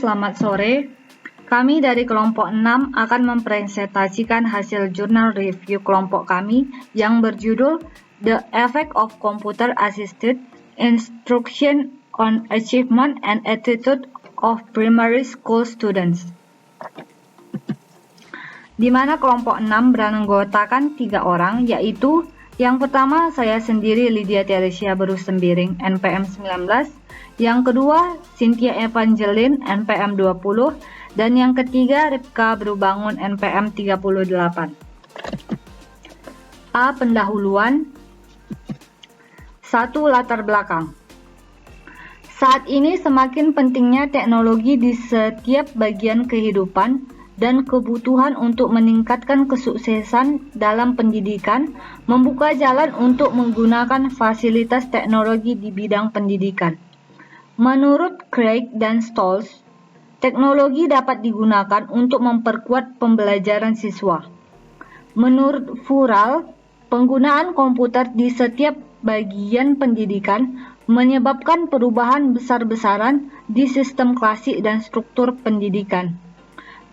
selamat sore. Kami dari kelompok 6 akan mempresentasikan hasil jurnal review kelompok kami yang berjudul The Effect of Computer Assisted Instruction on Achievement and Attitude of Primary School Students. Di mana kelompok 6 beranggotakan 3 orang, yaitu yang pertama saya sendiri Lydia Teresia Berus Sembiring NPM 19, yang kedua Cynthia Evangeline NPM 20, dan yang ketiga Ripka Berubangun NPM 38. A. Pendahuluan. 1. Latar belakang. Saat ini semakin pentingnya teknologi di setiap bagian kehidupan dan kebutuhan untuk meningkatkan kesuksesan dalam pendidikan membuka jalan untuk menggunakan fasilitas teknologi di bidang pendidikan. Menurut Craig dan Stolz, teknologi dapat digunakan untuk memperkuat pembelajaran siswa. Menurut Fural, penggunaan komputer di setiap bagian pendidikan menyebabkan perubahan besar-besaran di sistem klasik dan struktur pendidikan.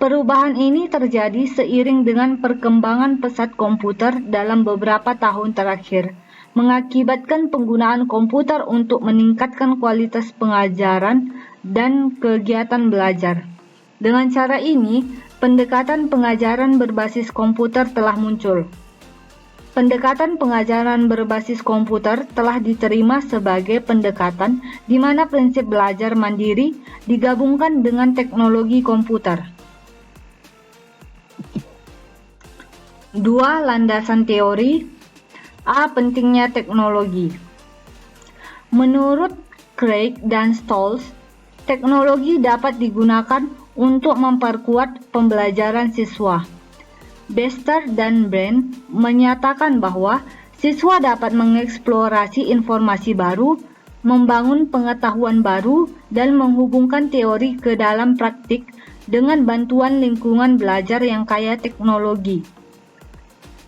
Perubahan ini terjadi seiring dengan perkembangan pesat komputer dalam beberapa tahun terakhir, mengakibatkan penggunaan komputer untuk meningkatkan kualitas pengajaran dan kegiatan belajar. Dengan cara ini, pendekatan pengajaran berbasis komputer telah muncul. Pendekatan pengajaran berbasis komputer telah diterima sebagai pendekatan di mana prinsip belajar mandiri digabungkan dengan teknologi komputer. 2. Landasan teori. A. Pentingnya teknologi. Menurut Craig dan Stolz, teknologi dapat digunakan untuk memperkuat pembelajaran siswa. Bester dan Brand menyatakan bahwa siswa dapat mengeksplorasi informasi baru, membangun pengetahuan baru, dan menghubungkan teori ke dalam praktik dengan bantuan lingkungan belajar yang kaya teknologi.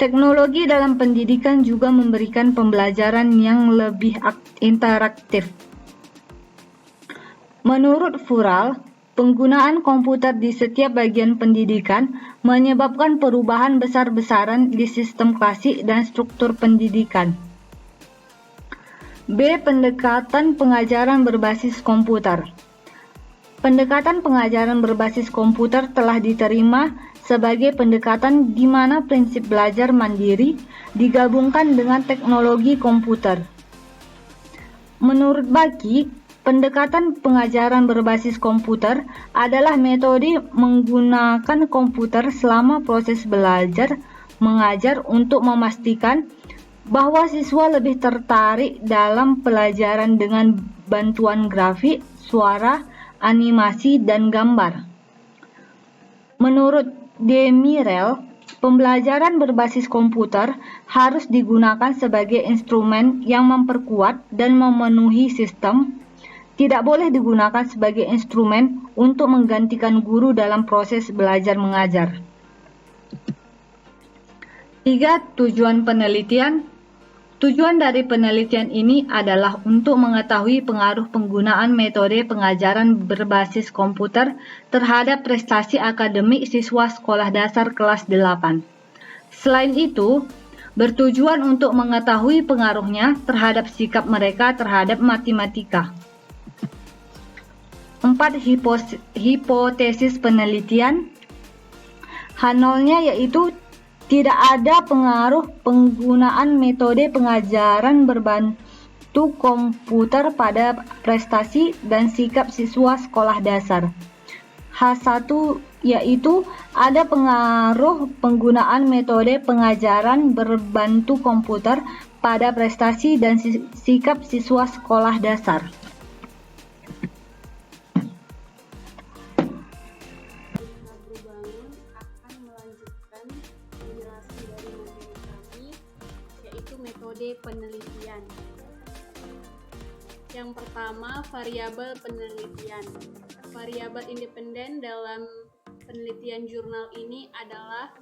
Teknologi dalam pendidikan juga memberikan pembelajaran yang lebih interaktif. Menurut Fural, penggunaan komputer di setiap bagian pendidikan menyebabkan perubahan besar-besaran di sistem klasik dan struktur pendidikan. B. Pendekatan pengajaran berbasis komputer. Pendekatan pengajaran berbasis komputer telah diterima sebagai pendekatan di mana prinsip belajar mandiri digabungkan dengan teknologi komputer. Menurut Baki, pendekatan pengajaran berbasis komputer adalah metode menggunakan komputer selama proses belajar mengajar untuk memastikan bahwa siswa lebih tertarik dalam pelajaran dengan bantuan grafik, suara, animasi, dan gambar. Menurut Demirel, pembelajaran berbasis komputer harus digunakan sebagai instrumen yang memperkuat dan memenuhi sistem, tidak boleh digunakan sebagai instrumen untuk menggantikan guru dalam proses belajar mengajar. 3. Tujuan penelitian. Tujuan dari penelitian ini adalah untuk mengetahui pengaruh penggunaan metode pengajaran berbasis komputer terhadap prestasi akademik siswa sekolah dasar kelas 8. Selain itu, bertujuan untuk mengetahui pengaruhnya terhadap sikap mereka terhadap matematika. 4. Hipotesis penelitian. H0-nya yaitu tidak ada pengaruh penggunaan metode pengajaran berbantu komputer pada prestasi dan sikap siswa sekolah dasar. H1 yaitu ada pengaruh penggunaan metode pengajaran berbantu komputer pada prestasi dan sikap siswa sekolah dasar. Metode penelitian. Yang pertama, variabel penelitian. Variabel independen dalam penelitian jurnal ini adalah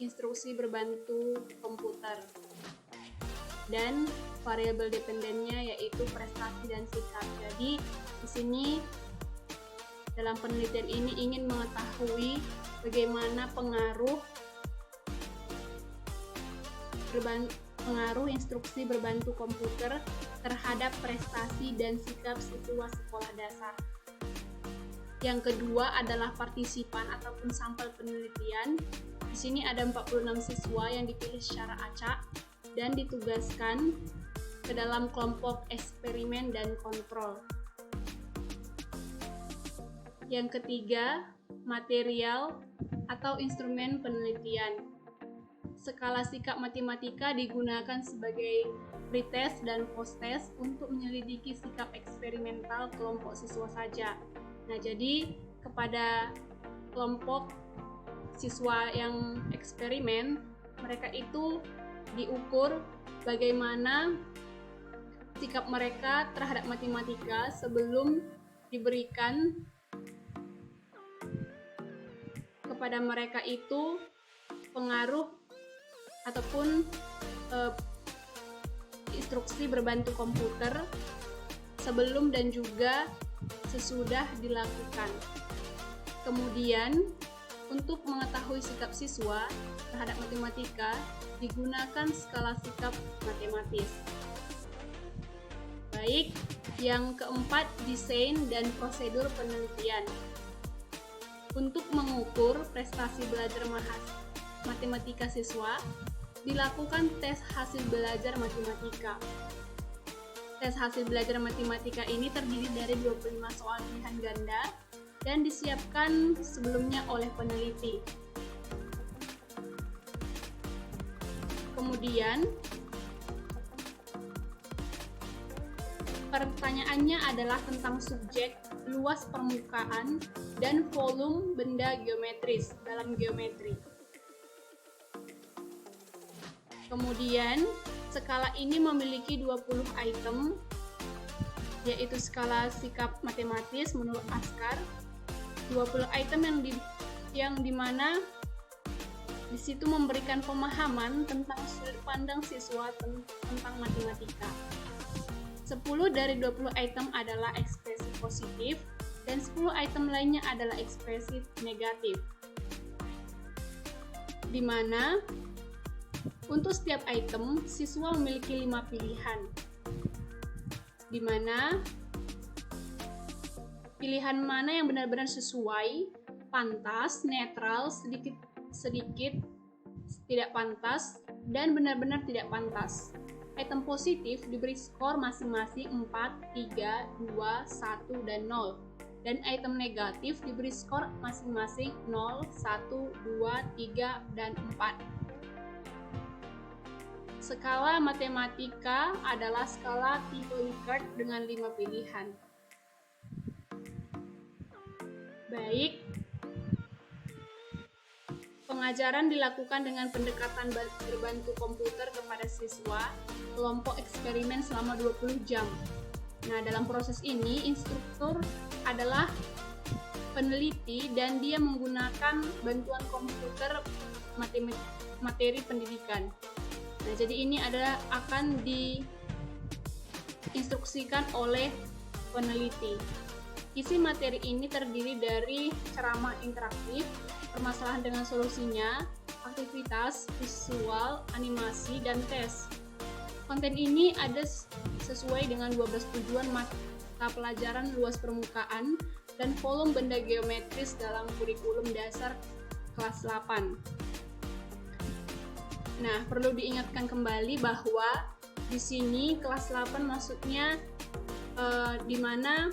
instruksi berbantu komputer. Dan variabel dependennya yaitu prestasi dan sikap. Jadi di sini Dalam penelitian ini ingin mengetahui bagaimana pengaruh instruksi berbantu komputer terhadap prestasi dan sikap siswa sekolah dasar. Yang kedua adalah partisipan ataupun sampel penelitian. Di sini ada 46 siswa yang dipilih secara acak dan ditugaskan ke dalam kelompok eksperimen dan kontrol. Yang ketiga, material atau instrumen penelitian. Skala sikap matematika digunakan sebagai pretest dan posttest untuk menyelidiki sikap eksperimental kelompok siswa saja. Nah, jadi kepada kelompok siswa yang eksperimen, mereka itu diukur bagaimana sikap mereka terhadap matematika sebelum diberikan kepada mereka itu pengaruh ataupun instruksi berbantu komputer sebelum dan juga sesudah dilakukan. Kemudian, untuk mengetahui sikap siswa terhadap matematika, digunakan skala sikap matematis. Baik, yang keempat, desain dan prosedur penelitian. Untuk mengukur prestasi belajar matematika siswa, dilakukan tes hasil belajar matematika. Tes hasil belajar matematika ini terdiri dari 25 soal pilihan ganda dan disiapkan sebelumnya oleh peneliti. Kemudian, pertanyaannya adalah tentang subjek, luas permukaan, dan volume benda geometris dalam geometri. Kemudian, skala ini memiliki 20 item, yaitu skala sikap matematis menurut Askar. 20 item yang dimana di situ memberikan pemahaman tentang sudut pandang siswa tentang matematika. 10 dari 20 item adalah ekspresi positif dan 10 item lainnya adalah ekspresi negatif. Di mana untuk setiap item, siswa memiliki 5 pilihan, di mana pilihan mana yang benar-benar sesuai, pantas, netral, sedikit tidak pantas, dan benar-benar tidak pantas. Item positif diberi skor masing-masing 4, 3, 2, 1, dan 0. Dan item negatif diberi skor masing-masing 0, 1, 2, 3, dan 4. Skala matematika adalah skala tipe Likert dengan 5 pilihan. Baik, pengajaran dilakukan dengan pendekatan berbantu komputer kepada siswa, kelompok eksperimen selama 20 jam. Nah, dalam proses ini, instruktur adalah peneliti dan dia menggunakan bantuan komputer materi pendidikan. Nah, jadi ini akan diinstruksikan oleh peneliti. Isi materi ini terdiri dari ceramah interaktif, permasalahan dengan solusinya, aktivitas, visual, animasi, dan tes. Konten ini ada sesuai dengan 12 tujuan mata pelajaran luas permukaan dan volume benda geometris dalam kurikulum dasar kelas 8. Nah, perlu diingatkan kembali bahwa di sini kelas 8 maksudnya di mana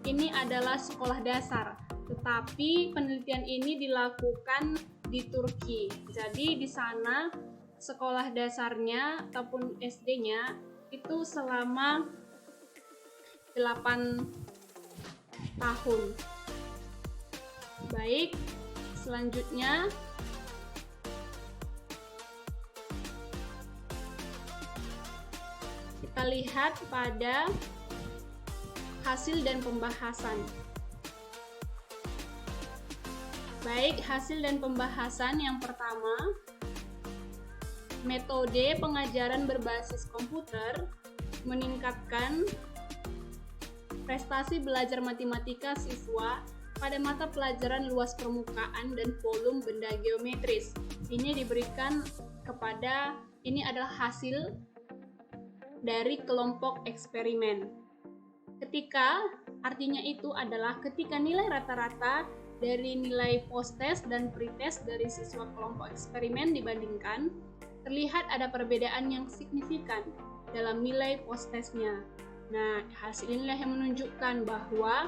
ini adalah sekolah dasar, tetapi penelitian ini dilakukan di Turki. Jadi di sana sekolah dasarnya ataupun SD-nya itu selama 8 tahun. Baik, selanjutnya kita lihat pada hasil dan pembahasan. Baik, hasil dan pembahasan yang pertama, metode pengajaran berbasis komputer meningkatkan prestasi belajar matematika siswa pada mata pelajaran luas permukaan dan volume benda geometris. Ini diberikan ini adalah hasil dari kelompok eksperimen. Artinya itu adalah ketika nilai rata-rata dari nilai post-test dan pre-test dari siswa kelompok eksperimen dibandingkan, terlihat ada perbedaan yang signifikan dalam nilai post-testnya. Nah, hasil inilah yang menunjukkan bahwa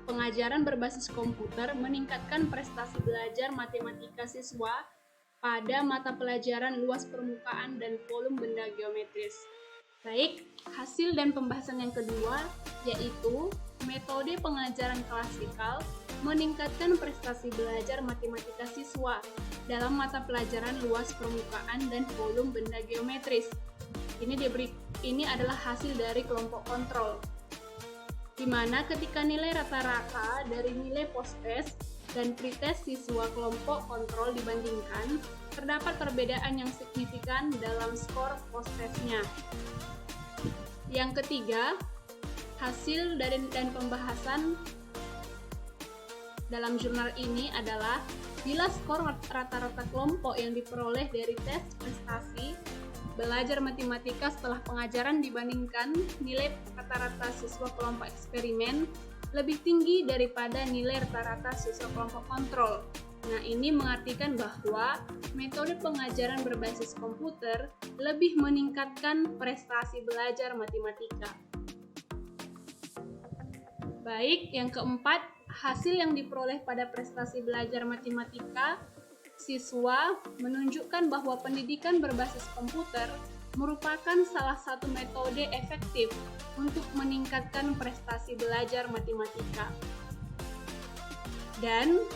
pengajaran berbasis komputer meningkatkan prestasi belajar matematika siswa pada mata pelajaran luas permukaan dan volume benda geometris. Baik, hasil dan pembahasan yang kedua yaitu metode pengajaran klasikal meningkatkan prestasi belajar matematika siswa dalam mata pelajaran luas permukaan dan volume benda geometris. Ini adalah hasil dari kelompok kontrol, di mana ketika nilai rata-rata dari nilai post-test dan pre-test siswa kelompok kontrol dibandingkan, terdapat perbedaan yang signifikan dalam skor post-testnya. Yang ketiga, hasil dan pembahasan dalam jurnal ini adalah bila skor rata-rata kelompok yang diperoleh dari tes prestasi belajar matematika setelah pengajaran dibandingkan nilai rata-rata siswa kelompok eksperimen lebih tinggi daripada nilai rata-rata siswa kelompok kontrol. Nah, ini mengartikan bahwa metode pengajaran berbasis komputer lebih meningkatkan prestasi belajar matematika. Baik, yang keempat, hasil yang diperoleh pada prestasi belajar matematika siswa menunjukkan bahwa pendidikan berbasis komputer merupakan salah satu metode efektif untuk meningkatkan prestasi belajar matematika. Dan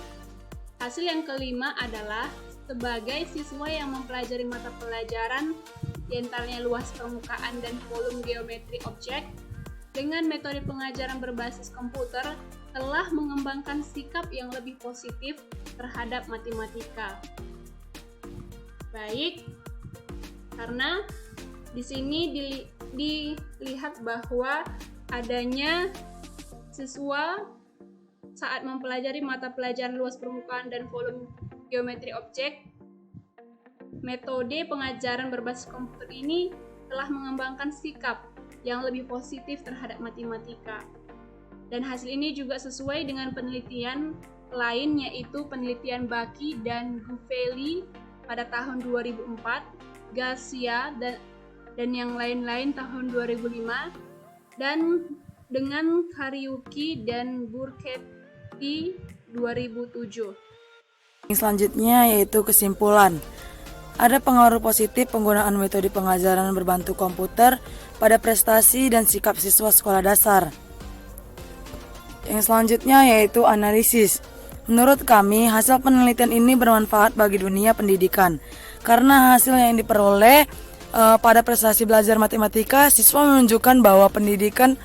hasil yang kelima adalah sebagai siswa yang mempelajari mata pelajaran di antaranya luas permukaan dan volume geometri objek dengan metode pengajaran berbasis komputer telah mengembangkan sikap yang lebih positif terhadap matematika. Baik, karena di sini dilihat bahwa adanya siswa saat mempelajari mata pelajaran luas permukaan dan volume geometri objek, metode pengajaran berbasis komputer ini telah mengembangkan sikap yang lebih positif terhadap matematika. Dan hasil ini juga sesuai dengan penelitian lain yaitu penelitian Baki dan Gufeli pada tahun 2004, Garcia dan yang lain-lain tahun 2005, dan dengan Karyuki dan Burketti 2007. Selanjutnya yaitu kesimpulan. Ada pengaruh positif penggunaan metode pengajaran berbantu komputer pada prestasi dan sikap siswa sekolah dasar. Yang selanjutnya yaitu analisis. Menurut kami, hasil penelitian ini bermanfaat bagi dunia pendidikan karena hasil yang diperoleh pada prestasi belajar matematika, siswa menunjukkan bahwa pendidikan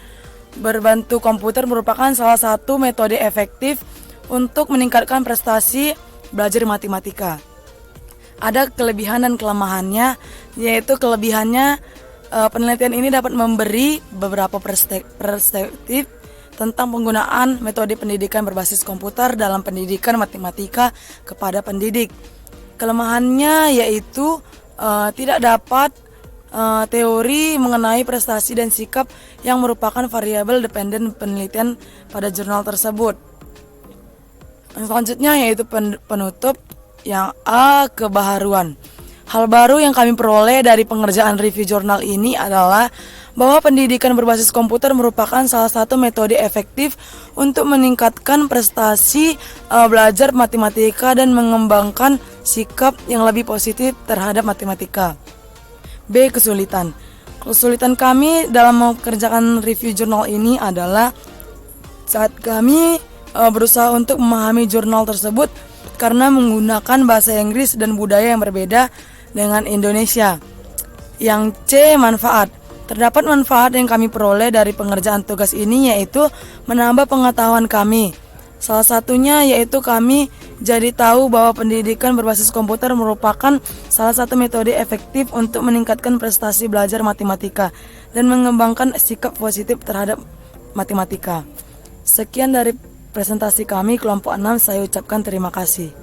berbantu komputer merupakan salah satu metode efektif untuk meningkatkan prestasi belajar matematika. Ada kelebihan dan kelemahannya, yaitu kelebihannya penelitian ini dapat memberi beberapa perspektif tentang penggunaan metode pendidikan berbasis komputer dalam pendidikan matematika kepada pendidik. Kelemahannya yaitu tidak dapat teori mengenai prestasi dan sikap yang merupakan variabel dependen penelitian pada jurnal tersebut. Yang selanjutnya yaitu penutup. Yang A, kebaharuan. Hal baru yang kami peroleh dari pengerjaan review jurnal ini adalah bahwa pendidikan berbasis komputer merupakan salah satu metode efektif untuk meningkatkan prestasi belajar matematika dan mengembangkan sikap yang lebih positif terhadap matematika. B, kesulitan. Kesulitan kami dalam mengerjakan review jurnal ini adalah saat kami berusaha untuk memahami jurnal tersebut karena menggunakan bahasa Inggris dan budaya yang berbeda dengan Indonesia. Yang C, manfaat. Terdapat manfaat yang kami peroleh dari pengerjaan tugas ini yaitu menambah pengetahuan kami. Salah satunya yaitu kami Jadi tahu bahwa pendidikan berbasis komputer merupakan salah satu metode efektif untuk meningkatkan prestasi belajar matematika dan mengembangkan sikap positif terhadap matematika. Sekian dari presentasi kami kelompok 6, saya ucapkan terima kasih.